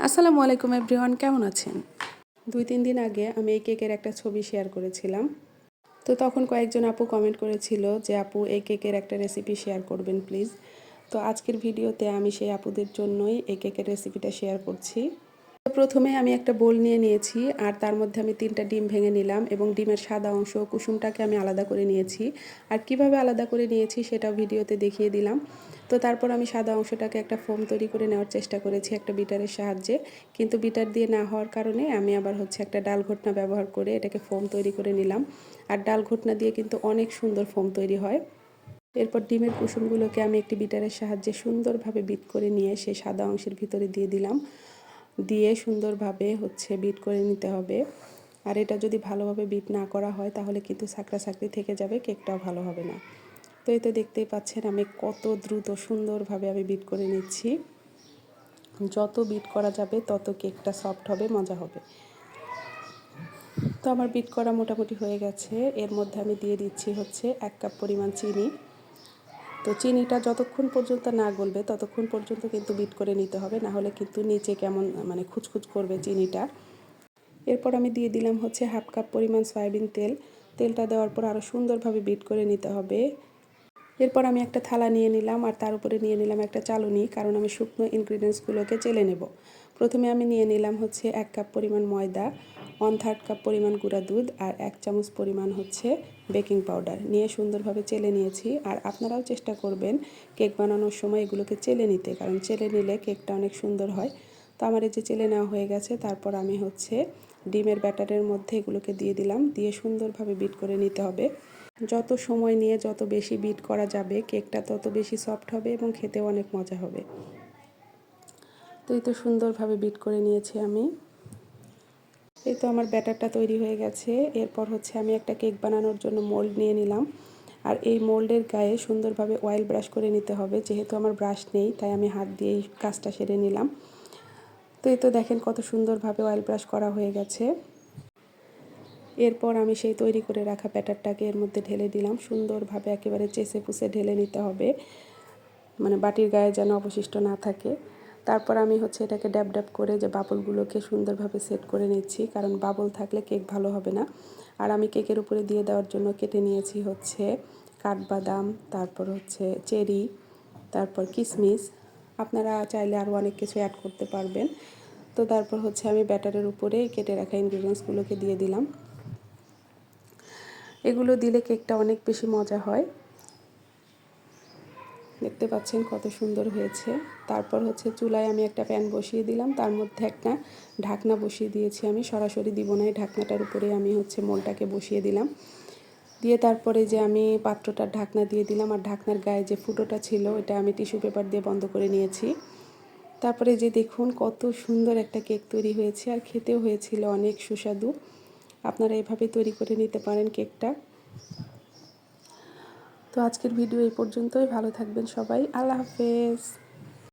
আসসালামু আলাইকুম এভরিওয়ান, কেমন আছেন? 2-3 দিন আগে আমি এই কেকের একটা ছবি শেয়ার করেছিলাম। তো তখন কয়েকজন আপু কমেন্ট করেছিল যে আপু এই কেকের একটা রেসিপি শেয়ার করবেন প্লিজ। তো আজকের ভিডিওতে আমি সেই আপুদের জন্যই এই কেকের রেসিপিটা শেয়ার করছি। তো প্রথমে আমি একটা বোল নিয়ে নিয়েছি আর তার মধ্যে আমি 3টা ডিম ভেঙে নিলাম এবং ডিমের সাদা অংশ কুসুমটাকে আমি আলাদা করে নিয়েছি। আর কিভাবে আলাদা করে নিয়েছি সেটাও ভিডিওতে দেখিয়ে দিলাম। তো তারপর আমি সাদা অংশটাকে একটা ফোম তৈরি করে নেওয়ার চেষ্টা করেছি একটা বিটারের সাহায্যে, কিন্তু বিটার দিয়ে না হওয়ার কারণে আমি আবার একটা ডাল ঘোটনা ব্যবহার করে এটাকে ফোম তৈরি করে নিলাম। আর ডাল ঘোটনা দিয়ে কিন্তু অনেক সুন্দর ফোম তৈরি হয়। এরপর ডিমের কুসুমগুলোকে আমি একটি বিটারের সাহায্যে সুন্দরভাবে বিট করে নিয়ে সেই সাদা অংশের ভিতরে দিয়ে দিলাম। দিয়ে সুন্দরভাবে বিট করে নিতে হবে। আর এটা যদি ভালোভাবে বিট না করা হয় তাহলে কিন্তু সাকড়া সাকড়ি থেকে যাবে, কেকটাও ভালো হবে না। তো এই তো দেখতেই পাচ্ছেন আমি কত দ্রুত সুন্দরভাবে আমি বিট করে নিচ্ছি। যত বিট করা যাবে তত কেকটা সফট হবে, মজা হবে। তো আমার বিট করা মোটামুটি হয়ে গেছে। এর মধ্যে আমি দিয়ে দিচ্ছি 1 কাপ পরিমাণ চিনি। তো চিনিটা যতক্ষণ পর্যন্ত না গলবে ততক্ষণ পর্যন্ত কিন্তু বিট করে নিতে হবে, না হলে কিন্তু নিচে কেমন খুচখুচ করবে চিনিটা। এরপর আমি দিয়ে দিলাম 1/2 কাপ পরিমাণ সয়াবিন তেল। তেলটা দেওয়ার পর আরও সুন্দরভাবে বিট করে নিতে হবে। এরপর আমি একটা থালা নিয়ে নিলাম আর তার উপরে নিয়ে নিলাম একটা চালুনি, কারণ আমি শুকনো ইনগ্রিডিয়েন্টসগুলোকে চেলে নেব। প্রথমে আমি নিয়ে নিলাম 1 কাপ পরিমাণ ময়দা, 1/3 কাপ পরিমাণ গুঁড়া দুধ আর 1 চামচ পরিমাণ বেকিং পাউডার নিয়ে সুন্দরভাবে চেলে নিয়েছি। আর আপনারাও চেষ্টা করবেন কেক বানানোর সময় এগুলোকে চেলে নিতে, কারণ চেলে নিলে কেকটা অনেক সুন্দর হয়। তো আমার এই যে চেলে নেওয়া হয়ে গেছে। তারপর আমি ডিমের ব্যাটারের মধ্যে এগুলোকে দিয়ে দিলাম, দিয়ে সুন্দরভাবে বিট করে নিতে হবে। যত সময় নিয়ে যত বেশি বিট করা যাবে কেকটা তত বেশি সফট হবে এবং খেতেও অনেক মজা হবে। তো এই তো সুন্দরভাবে বিট করে নিয়েছি আমি। এই তো আমার ব্যাটারটা তৈরি হয়ে গেছে। এরপর আমি একটা কেক বানানোর জন্য মোল্ড নিয়ে নিলাম। আর এই মোল্ডের গায়ে সুন্দরভাবে অয়েল ব্রাশ করে নিতে হবে। যেহেতু আমার ব্রাশ নেই তাই আমি হাত দিয়েই কাজটা সেরে নিলাম। তো এই তো দেখেন কত সুন্দরভাবে অয়েল ব্রাশ করা হয়ে গেছে। এরপর আমি সেই তৈরি করে রাখা ব্যাটারটাকে এর মধ্যে ঢেলে দিলাম। সুন্দরভাবে একেবারে চেষে পুষে ঢেলে নিতে হবে, বাটির গায়ে যেন অবশিষ্ট না থাকে। তারপর আমি এটাকে ড্যাব ড্যাব করে যে বাবলগুলোকে সুন্দরভাবে সেট করে নিচ্ছি, কারণ বাবল থাকলে কেক ভালো হবে না। আর আমি কেকের উপরে দিয়ে দেওয়ার জন্য কেটে নিয়েছি কাঠবাদাম, তারপর চেরি, তারপর কিশমিশ। আপনারা চাইলে আরও অনেক কিছু অ্যাড করতে পারবেন। তো তারপর আমি ব্যাটারের উপরে কেটে রাখা ইনগ্রিডিয়েন্টসগুলোকে দিয়ে দিলাম। এগুলো দিলে কেকটা অনেক বেশি মজা হয়। দেখতে পাচ্ছেন কত সুন্দর হয়েছে। তারপর চুলায় আমি একটা প্যান বসিয়ে দিলাম, তার মধ্যে একটা ঢাকনা বসিয়ে দিয়েছি। আমি সরাসরি দিব না, এই ঢাকনাটার উপরে আমি মোলটাকে বসিয়ে দিলাম। দিয়ে তারপরে যে আমি পাত্রটার ঢাকনা দিয়ে দিলাম, আর ঢাকনার গায়ে যে ফুটোটা ছিল এটা আমি টিস্যু পেপার দিয়ে বন্ধ করে নিয়েছি। তারপরে যে দেখুন কত সুন্দর একটা কেক তৈরি হয়েছে, আর খেতেও হয়েছিল অনেক সুস্বাদু। আপনারা এভাবে তৈরি করে নিতে পারেন কেকটা। তো আজকের ভিডিও এই পর্যন্তই। ভালো থাকবেন সবাই। আল্লাহ হাফেজ।